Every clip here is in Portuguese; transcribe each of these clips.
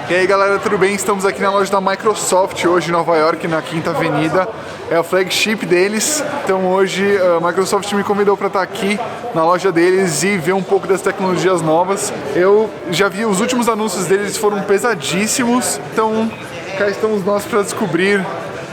E aí galera, tudo bem? Estamos aqui na loja da Microsoft hoje em Nova York, na Quinta Avenida. É a flagship deles. Então hoje a Microsoft me convidou para estar aqui na loja deles e ver um pouco das tecnologias novas. Eu já vi os últimos anúncios deles, foram pesadíssimos. Então cá estamos nós para descobrir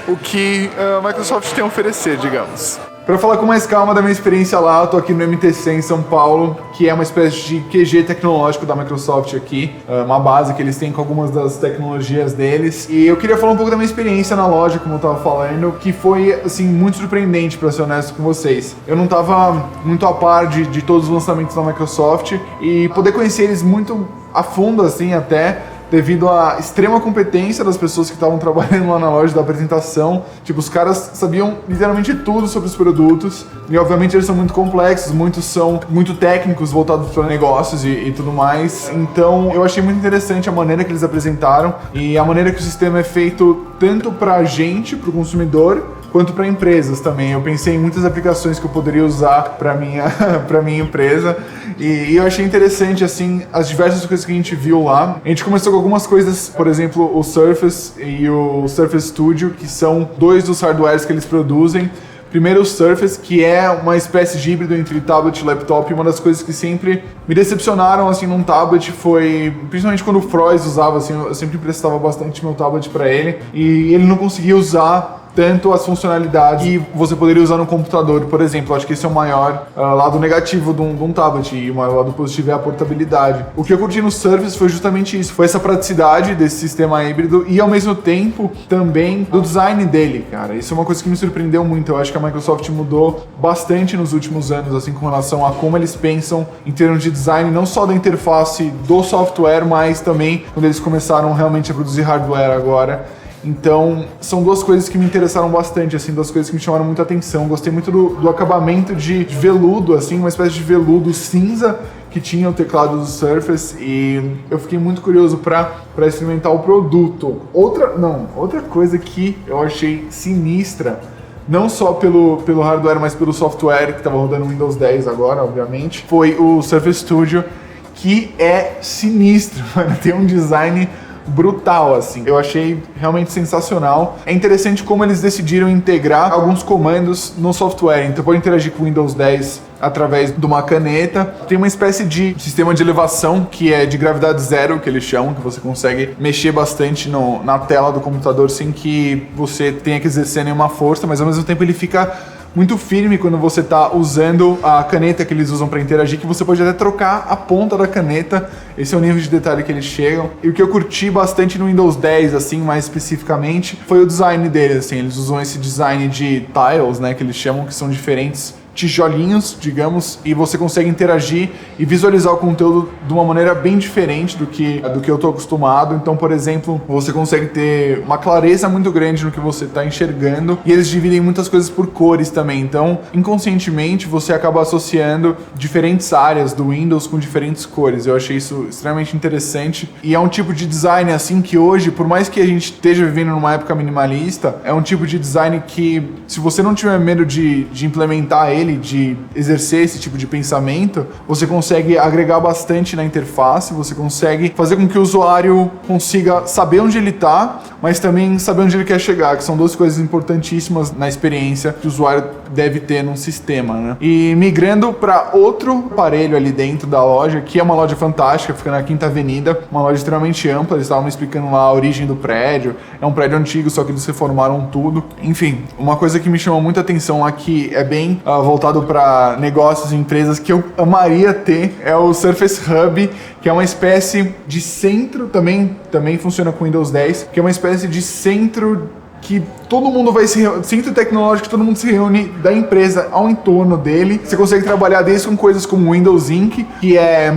o que a Microsoft tem a oferecer, digamos. Para falar com mais calma da minha experiência lá, eu tô aqui no MTC em São Paulo, que é uma espécie de QG tecnológico da Microsoft aqui, uma base que eles têm com algumas das tecnologias deles. E eu queria falar um pouco da minha experiência na loja, como eu tava falando, que foi, assim, muito surpreendente, para ser honesto com vocês. Eu não tava muito a par de todos os lançamentos da Microsoft e poder conhecer eles muito a fundo, assim, até devido à extrema competência das pessoas que estavam trabalhando lá na loja da apresentação. Tipo, os caras sabiam literalmente tudo sobre os produtos e obviamente eles são muito complexos, muitos são muito técnicos, voltados para negócios e tudo mais. Então eu achei muito interessante a maneira que eles apresentaram e a maneira que o sistema é feito tanto para a gente, para o consumidor, quanto para empresas também. Eu pensei em muitas aplicações que eu poderia usar para minha empresa e eu achei interessante assim as diversas coisas que a gente viu lá. A gente começou com algumas coisas, por exemplo, o Surface e o Surface Studio, que são dois dos hardwares que eles produzem. Primeiro o Surface, que é uma espécie de híbrido entre tablet e laptop, e uma das coisas que sempre me decepcionaram assim num tablet foi, principalmente quando o Frois usava, assim, eu sempre emprestava bastante meu tablet para ele, e ele não conseguia usar tanto as funcionalidades que você poderia usar no computador, por exemplo. Acho que esse é o maior lado negativo de um tablet, e o maior lado positivo é a portabilidade. O que eu curti no Surface foi justamente isso, foi essa praticidade desse sistema híbrido e ao mesmo tempo também do design dele, cara. Isso é uma coisa que me surpreendeu muito. Eu acho que a Microsoft mudou bastante nos últimos anos, assim, com relação a como eles pensam em termos de design, não só da interface do software, mas também quando eles começaram realmente a produzir hardware agora. Então, são duas coisas que me interessaram bastante, assim, duas coisas que me chamaram muita atenção. Gostei muito do acabamento de veludo, assim, uma espécie de veludo cinza que tinha o teclado do Surface, e eu fiquei muito curioso para experimentar o produto. Outra coisa que eu achei sinistra, não só pelo hardware, mas pelo software que estava rodando no Windows 10 agora, obviamente, foi o Surface Studio, que é sinistro, mano. Tem um design brutal, assim. Eu achei realmente sensacional. É interessante como eles decidiram integrar alguns comandos no software. Então pode interagir com o Windows 10 através de uma caneta. Tem uma espécie de sistema de elevação que é de gravidade zero, que eles chamam, que você consegue mexer bastante na tela do computador sem que você tenha que exercer nenhuma força, mas ao mesmo tempo ele fica muito firme quando você está usando a caneta que eles usam para interagir, que você pode até trocar a ponta da caneta. Esse é o nível de detalhe que eles chegam. E o que eu curti bastante no Windows 10, assim, mais especificamente, foi o design deles, assim. Eles usam esse design de tiles, né, que eles chamam, que são diferentes tijolinhos, digamos, e você consegue interagir e visualizar o conteúdo de uma maneira bem diferente do que eu tô acostumado. Então, por exemplo, você consegue ter uma clareza muito grande no que você está enxergando, e eles dividem muitas coisas por cores também. Então, inconscientemente, você acaba associando diferentes áreas do Windows com diferentes cores. Eu achei isso extremamente interessante, e é um tipo de design, assim, que hoje, por mais que a gente esteja vivendo numa época minimalista, é um tipo de design que, se você não tiver medo de implementar ele, de exercer esse tipo de pensamento, você consegue agregar bastante na interface, você consegue fazer com que o usuário consiga saber onde ele está, mas também saber onde ele quer chegar, que são duas coisas importantíssimas na experiência que o usuário deve ter num sistema, né? E migrando para outro aparelho ali dentro da loja, que é uma loja fantástica, fica na Quinta Avenida, uma loja extremamente ampla. Eles estavam me explicando lá a origem do prédio. É um prédio antigo, só que eles reformaram tudo. Enfim, uma coisa que me chamou muita atenção aqui, é bem voltado para negócios e empresas, que eu amaria ter, é o Surface Hub, que é uma espécie de centro, também funciona com Windows 10, que é uma espécie de centro que todo mundo vai se reunir, centro tecnológico, todo mundo se reúne da empresa ao entorno dele. Você consegue trabalhar desde com coisas como Windows Ink, que é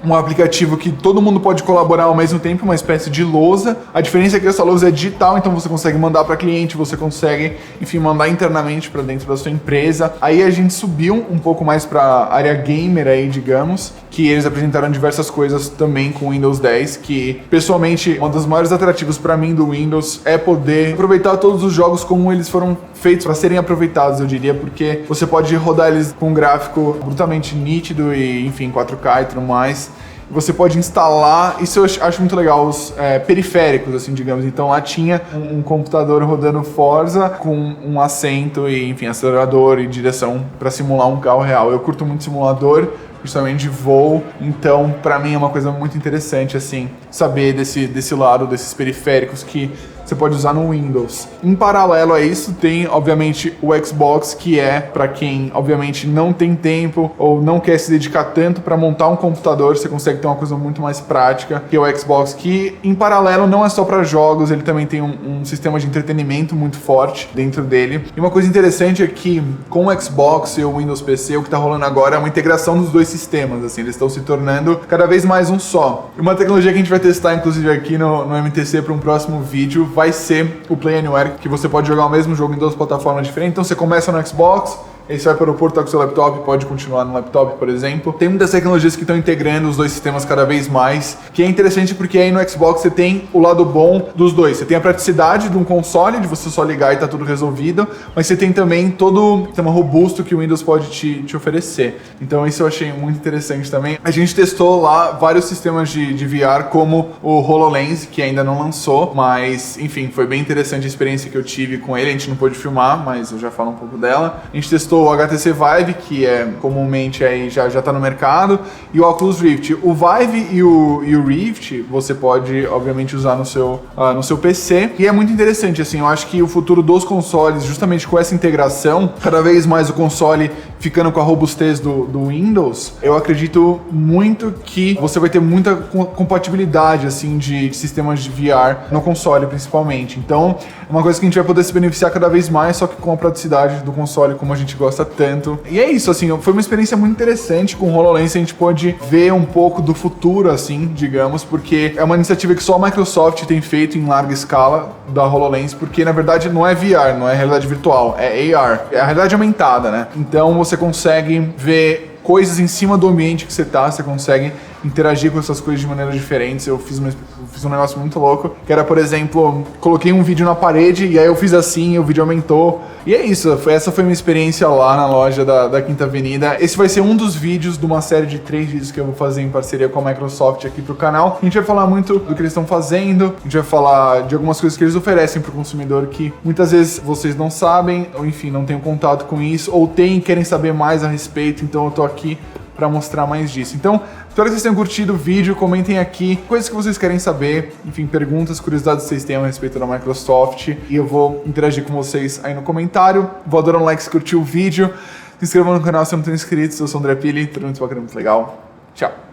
um aplicativo que todo mundo pode colaborar ao mesmo tempo, uma espécie de lousa. A diferença é que essa lousa é digital, então você consegue mandar para cliente, você consegue, enfim, mandar internamente para dentro da sua empresa. Aí a gente subiu um pouco mais para a área gamer aí, digamos, que eles apresentaram diversas coisas também com o Windows 10, que pessoalmente um dos maiores atrativos para mim do Windows é poder aproveitar todos os jogos como eles foram feitos para serem aproveitados, eu diria, porque você pode rodar eles com um gráfico brutalmente nítido e, enfim, 4K e tudo mais. você pode instalar, isso eu acho muito legal, os periféricos, assim, digamos. Então lá tinha um computador rodando Forza com um assento e, enfim, acelerador e direção para simular um carro real. Eu curto muito simulador, justamente de voo, então pra mim é uma coisa muito interessante, assim, saber desse lado, desses periféricos que você pode usar no Windows. Em paralelo a isso, tem, obviamente, o Xbox, que é para quem, obviamente, não tem tempo ou não quer se dedicar tanto para montar um computador, você consegue ter uma coisa muito mais prática, que é o Xbox, que, em paralelo, não é só para jogos, ele também tem um sistema de entretenimento muito forte dentro dele. E uma coisa interessante é que, com o Xbox e o Windows PC, o que tá rolando agora é uma integração dos dois sistemas, assim, eles estão se tornando cada vez mais um só. E uma tecnologia que a gente vai testar, inclusive, aqui no MTC para um próximo vídeo, vai ser o Play Anywhere, que você pode jogar o mesmo jogo em duas plataformas diferentes. Então você começa no Xbox, aí você vai para o aeroporto, tá com seu laptop, pode continuar no laptop, por exemplo. Tem muitas tecnologias que estão integrando os dois sistemas cada vez mais, que é interessante porque aí no Xbox você tem o lado bom dos dois. Você tem a praticidade de um console, de você só ligar e tá tudo resolvido, mas você tem também todo o sistema robusto que o Windows pode te oferecer. Então isso eu achei muito interessante também. A gente testou lá vários sistemas de VR, como o HoloLens, que ainda não lançou, mas enfim, foi bem interessante a experiência que eu tive com ele. A gente não pôde filmar, mas eu já falo um pouco dela. A gente testou o HTC Vive, que é comumente aí já tá no mercado, e o Oculus Rift. O Vive e o Rift você pode, obviamente, usar no seu PC, e é muito interessante, assim, eu acho que o futuro dos consoles, justamente com essa integração, cada vez mais o console ficando com a robustez do Windows, eu acredito muito que você vai ter muita compatibilidade, assim, de sistemas de VR no console, principalmente. Então, é uma coisa que a gente vai poder se beneficiar cada vez mais, só que com a praticidade do console, como a gente gosta tanto. E é isso, assim, foi uma experiência muito interessante. Com o HoloLens a gente pode ver um pouco do futuro, assim, digamos, porque é uma iniciativa que só a Microsoft tem feito em larga escala da HoloLens, porque na verdade não é VR, não é realidade virtual, é AR, é a realidade aumentada, né? Então você consegue ver coisas em cima do ambiente que você tá, você consegue interagir com essas coisas de maneiras diferentes. Eu fiz um negócio muito louco, que era, por exemplo, coloquei um vídeo na parede e aí eu fiz assim, e o vídeo aumentou. E é isso, essa foi minha experiência lá na loja da Quinta Avenida. Esse vai ser um dos vídeos de uma série de 3 vídeos que eu vou fazer em parceria com a Microsoft aqui pro canal. A gente vai falar muito do que eles estão fazendo, a gente vai falar de algumas coisas que eles oferecem pro consumidor que muitas vezes vocês não sabem, ou enfim, não têm contato com isso, ou querem saber mais a respeito, então eu tô aqui para mostrar mais disso. Então, espero que vocês tenham curtido o vídeo, comentem aqui coisas que vocês querem saber, enfim, perguntas, curiosidades que vocês tenham a respeito da Microsoft, e eu vou interagir com vocês aí no comentário. Vou adorar um like se curtiu o vídeo, se inscrevam no canal se não estão inscritos. Eu sou o André Pili, tudo muito bacana, muito legal. Tchau!